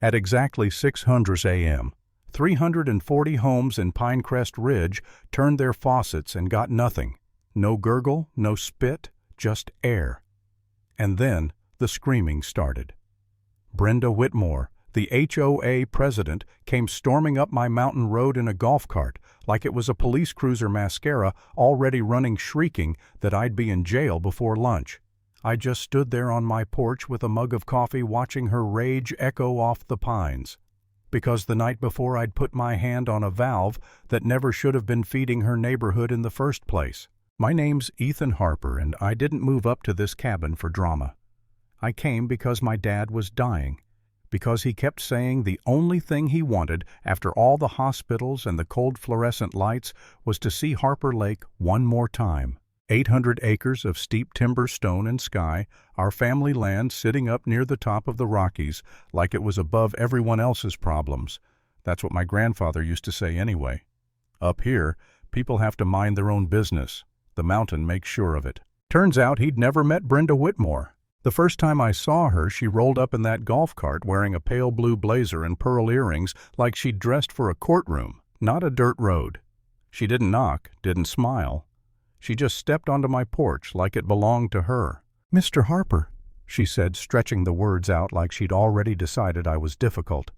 At exactly 600 a.m., 340 homes in Pinecrest Ridge turned their faucets and got nothing. No gurgle, no spit, just air. And then the screaming started. Brenda Whitmore, the HOA president, came storming up my mountain road in a golf cart like it was a police cruiser mascara, already running shrieking that I'd be in jail before lunch. I just stood there on my porch with a mug of coffee watching her rage echo off the pines. Because the night before I'd put my hand on a valve that never should have been feeding her neighborhood in the first place. My name's Ethan Harper, and I didn't move up to this cabin for drama. I came because my dad was dying, because he kept saying the only thing he wanted after all the hospitals and the cold fluorescent lights was to see Harper Lake one more time. 800 acres of steep timber, stone, and sky, our family land sitting up near the top of the Rockies like it was above everyone else's problems. That's what my grandfather used to say anyway. Up here, people have to mind their own business. The mountain makes sure of it. Turns out he'd never met Brenda Whitmore. The first time I saw her, she rolled up in that golf cart wearing a pale blue blazer and pearl earrings like she'd dressed for a courtroom, not a dirt road. She didn't knock, didn't smile. She just stepped onto my porch like it belonged to her. "Mr. Harper," she said, stretching the words out like she'd already decided I was difficult.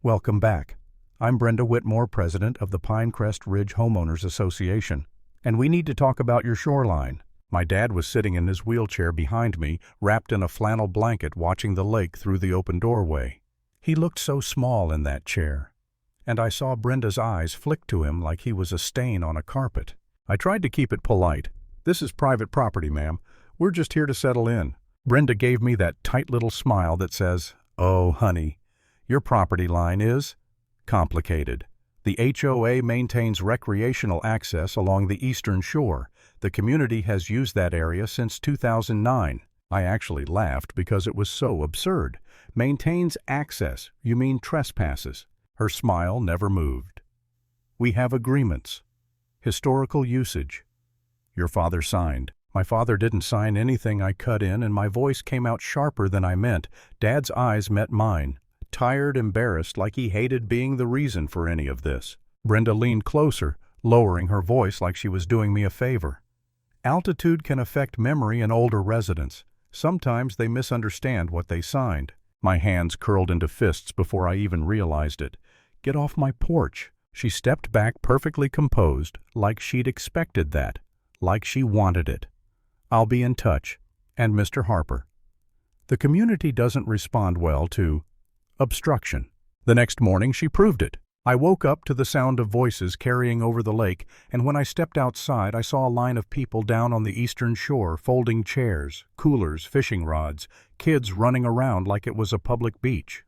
"Welcome back. I'm Brenda Whitmore, president of the Pinecrest Ridge Homeowners Association, and we need to talk about your shoreline." My dad was sitting in his wheelchair behind me, wrapped in a flannel blanket, watching the lake through the open doorway. He looked so small in that chair, and I saw Brenda's eyes flick to him like he was a stain on a carpet. I tried to keep it polite. "This is private property, ma'am. We're just here to settle in." Brenda gave me that tight little smile that says, "Oh, honey, your property line is complicated. The HOA maintains recreational access along the eastern shore. The community has used that area since 2009. I actually laughed because it was so absurd. Maintains access, you mean trespasses? Her smile never moved. "We have agreements. Historical usage. Your father signed." My father didn't sign anything I cut in, and my voice came out sharper than I meant. Dad's eyes met mine, tired, embarrassed, like he hated being the reason for any of this. Brenda leaned closer, lowering her voice like she was doing me a favor. "Altitude can affect memory in older residents. Sometimes they misunderstand what they signed." My hands curled into fists before I even realized it. "Get off my porch." She stepped back perfectly composed, like she'd expected that, like she wanted it. "I'll be in touch. And Mr. Harper." The community doesn't respond well to obstruction. The next morning she proved it. I woke up to the sound of voices carrying over the lake, and when I stepped outside I saw a line of people down on the eastern shore folding chairs, coolers, fishing rods, kids running around like it was a public beach.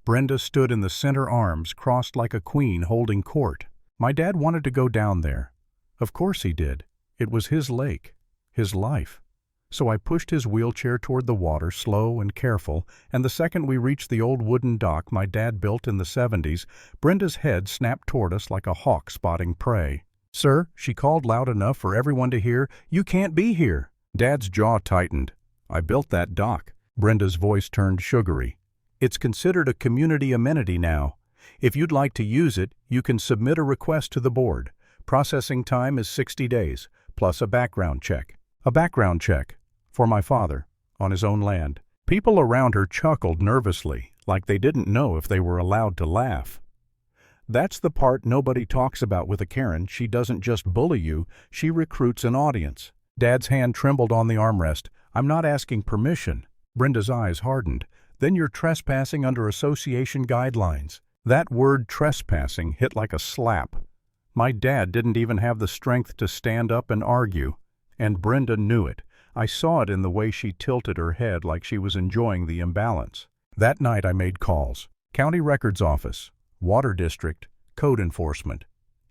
Brenda stood in the center, arms crossed like a queen holding court. My dad wanted to go down there. Of course he did. It was his lake, his life. So I pushed his wheelchair toward the water, slow and careful, and the second we reached the old wooden dock my dad built in the 70s, Brenda's head snapped toward us like a hawk spotting prey. "Sir," she called loud enough for everyone to hear, "you can't be here." Dad's jaw tightened. "I built that dock." Brenda's voice turned sugary. "It's considered a community amenity now. If you'd like to use it, you can submit a request to the board. Processing time is 60 days, plus a background check." A background check. For my father, on his own land. People around her chuckled nervously, like they didn't know if they were allowed to laugh. That's the part nobody talks about with a Karen. She doesn't just bully you, she recruits an audience. Dad's hand trembled on the armrest. "I'm not asking permission." Brenda's eyes hardened. "Then you're trespassing under association guidelines." That word trespassing hit like a slap. My dad didn't even have the strength to stand up and argue, and Brenda knew it. I saw it in the way she tilted her head like she was enjoying the imbalance. That night I made calls. County Records Office, Water District, Code Enforcement.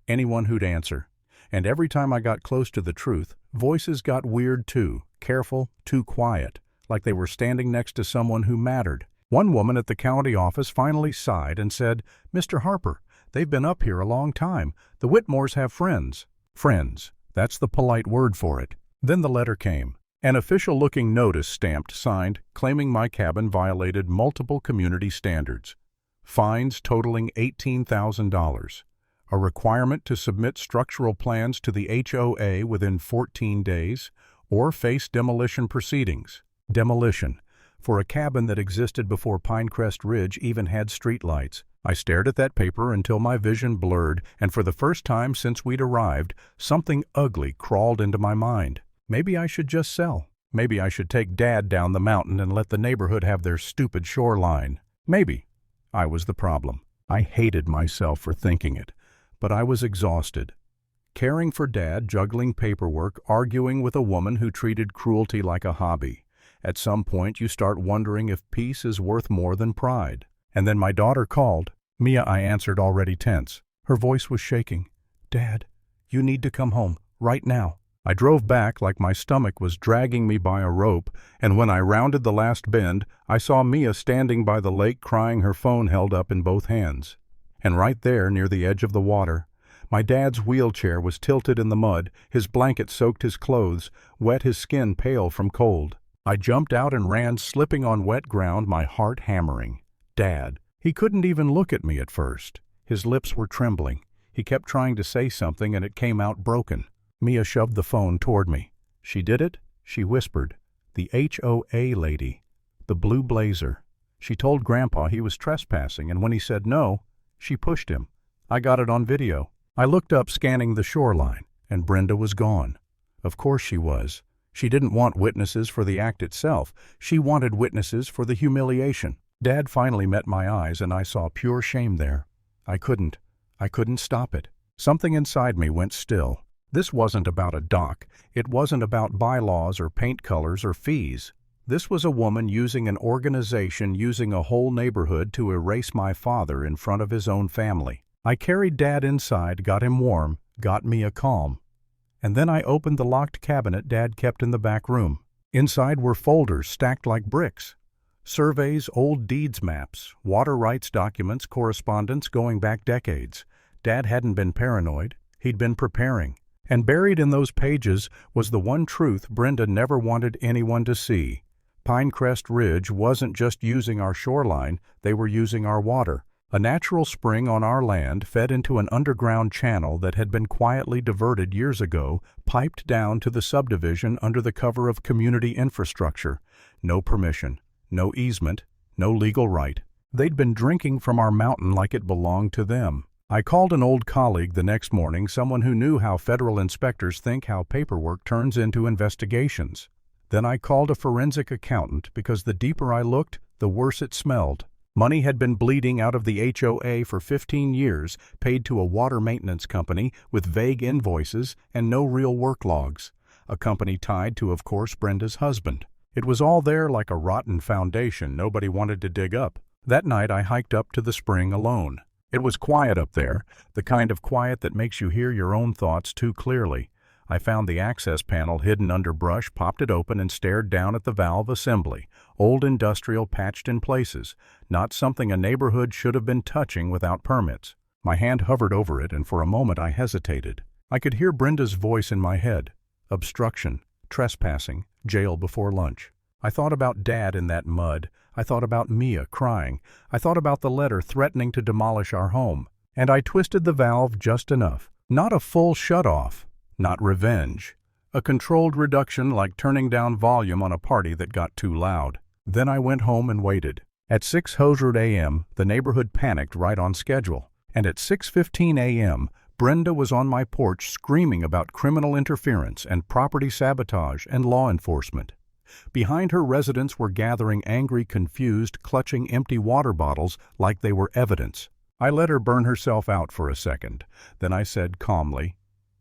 Anyone who'd answer. And every time I got close to the truth, voices got weird too, careful, too quiet, like they were standing next to someone who mattered. One woman at the county office finally sighed and said, "Mr. Harper, they've been up here a long time. The Whitmores have friends." Friends. That's the polite word for it. Then the letter came. An official-looking notice stamped, signed, claiming my cabin violated multiple community standards. fines totaling $18,000, a requirement to submit structural plans to the HOA within 14 days, or face demolition proceedings. Demolition, for a cabin that existed before Pinecrest Ridge even had streetlights. I stared at that paper until my vision blurred, and for the first time since we'd arrived, something ugly crawled into my mind. Maybe I should just sell. Maybe I should take Dad down the mountain and let the neighborhood have their stupid shoreline. Maybe. I was the problem. I hated myself for thinking it, but I was exhausted. Caring for Dad, juggling paperwork, arguing with a woman who treated cruelty like a hobby. At some point you start wondering if peace is worth more than pride. And then my daughter called. Mia, I answered, already tense. Her voice was shaking. Dad, you need to come home, right now. I drove back like my stomach was dragging me by a rope, and when I rounded the last bend, I saw Mia standing by the lake crying, her phone held up in both hands. And right there, near the edge of the water, my dad's wheelchair was tilted in the mud, his blanket soaked his clothes, wet his skin pale from cold. I jumped out and ran, slipping on wet ground, my heart hammering. Dad. He couldn't even look at me at first. His lips were trembling. He kept trying to say something and it came out broken. Mia shoved the phone toward me. She did it, she whispered. The HOA lady. The blue blazer. She told Grandpa he was trespassing, and when he said no, she pushed him. I got it on video. I looked up, scanning the shoreline, and Brenda was gone. Of course she was. She didn't want witnesses for the act itself. She wanted witnesses for the humiliation. Dad finally met my eyes, and I saw pure shame there. I couldn't stop it. Something inside me went still. This wasn't about a dock. It wasn't about bylaws or paint colors or fees. This was a woman using an organization, using a whole neighborhood to erase my father in front of his own family. I carried Dad inside, got him warm, got Mia calm. And then I opened the locked cabinet Dad kept in the back room. Inside were folders stacked like bricks. Surveys, old deeds maps, water rights documents, correspondence going back decades. Dad hadn't been paranoid. He'd been preparing. And buried in those pages was the one truth Brenda never wanted anyone to see. Pinecrest Ridge wasn't just using our shoreline, they were using our water. A natural spring on our land fed into an underground channel that had been quietly diverted years ago, piped down to the subdivision under the cover of community infrastructure. No permission, no easement, no legal right. They'd been drinking from our mountain like it belonged to them. I called an old colleague the next morning, someone who knew how federal inspectors think, how paperwork turns into investigations. Then I called a forensic accountant because the deeper I looked, the worse it smelled. Money had been bleeding out of the HOA for 15 years, paid to a water maintenance company with vague invoices and no real work logs. A company tied to, of course, Brenda's husband. It was all there like a rotten foundation nobody wanted to dig up. That night I hiked up to the spring alone. It was quiet up there, the kind of quiet that makes you hear your own thoughts too clearly. I found the access panel hidden under brush, popped it open, and stared down at the valve assembly. Old industrial, patched in places, not something a neighborhood should have been touching without permits. My hand hovered over it, and for a moment I hesitated. I could hear Brenda's voice in my head. Obstruction, trespassing, jail before lunch. I thought about Dad in that mud. I thought about Mia crying. I thought about the letter threatening to demolish our home. And I twisted the valve just enough. Not a full shut-off. Not revenge. A controlled reduction, like turning down volume on a party that got too loud. Then I went home and waited. At 6:00 a.m., the neighborhood panicked right on schedule. And at 6:15 a.m., Brenda was on my porch screaming about criminal interference and property sabotage and law enforcement. Behind her, residents were gathering, angry, confused, clutching empty water bottles like they were evidence. I let her burn herself out for a second. Then I said calmly,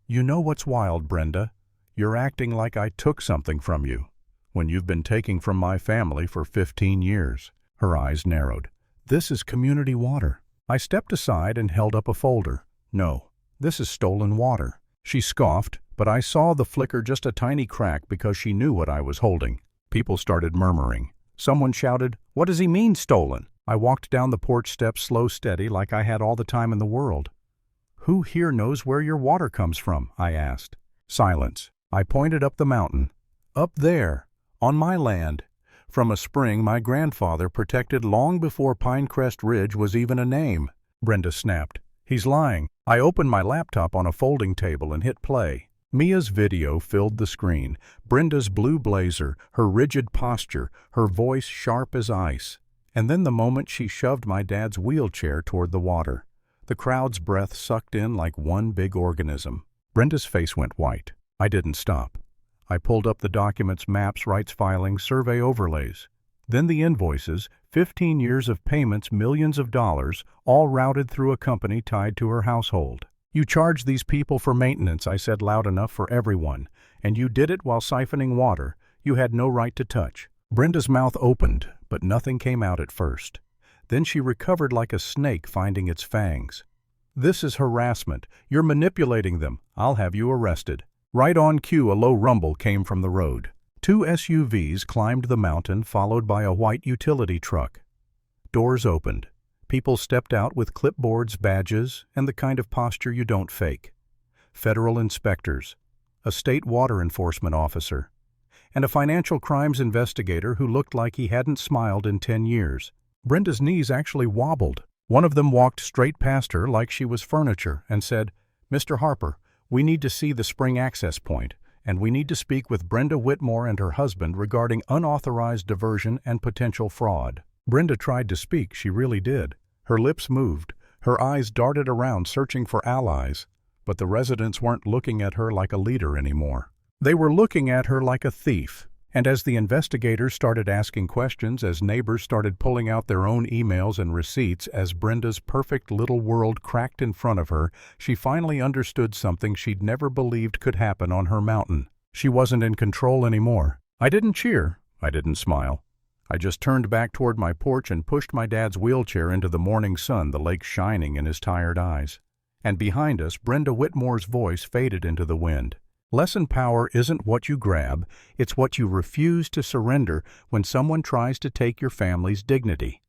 "You know what's wild, Brenda? You're acting like I took something from you, when you've been taking from my family for 15 years. Her eyes narrowed. "This is community water." I stepped aside and held up a folder. "No, this is stolen water." She scoffed, but I saw the flicker, just a tiny crack, because she knew what I was holding. People started murmuring. Someone shouted, "What does he mean, stolen?" I walked down the porch steps, slow, steady, like I had all the time in the world. "Who here knows where your water comes from?" I asked. Silence. I pointed up the mountain. "Up there, on my land. from a spring my grandfather protected long before Pinecrest Ridge was even a name. Brenda snapped. He's lying. I opened my laptop on a folding table and hit play. Mia's video filled the screen. Brenda's blue blazer, her rigid posture, her voice sharp as ice. And then the moment she shoved my dad's wheelchair toward the water. The crowd's breath sucked in like one big organism. Brenda's face went white. I didn't stop. I pulled up the documents, maps, rights filings, survey overlays. Then the invoices, 15 years of payments, millions of dollars, all routed through a company tied to her household. You charge these people for maintenance, I said loud enough for everyone, and you did it while siphoning water you had no right to touch. Brenda's mouth opened, but nothing came out at first. Then she recovered like a snake finding its fangs. This is harassment. You're manipulating them. I'll have you arrested. Right on cue, a low rumble came from the road. 2 SUVs climbed the mountain, followed by a white utility truck. Doors opened. People stepped out with clipboards, badges, and the kind of posture you don't fake. Federal inspectors, a state water enforcement officer, and a financial crimes investigator who looked like he hadn't smiled in 10 years. Brenda's knees actually wobbled. One of them walked straight past her like she was furniture and said, "Mr. Harper, we need to see the spring access point, and we need to speak with Brenda Whitmore and her husband regarding unauthorized diversion and potential fraud." Brenda tried to speak, she really did. Her lips moved, her eyes darted around searching for allies, but the residents weren't looking at her like a leader anymore. They were looking at her like a thief. And as the investigators started asking questions, as neighbors started pulling out their own emails and receipts, as Brenda's perfect little world cracked in front of her, she finally understood something she'd never believed could happen on her mountain. She wasn't in control anymore. I didn't cheer. I didn't smile. I just turned back toward my porch and pushed my dad's wheelchair into the morning sun, the lake shining in his tired eyes. And behind us, Brenda Whitmore's voice faded into the wind. Lesson power isn't what you grab, it's what you refuse to surrender when someone tries to take your family's dignity.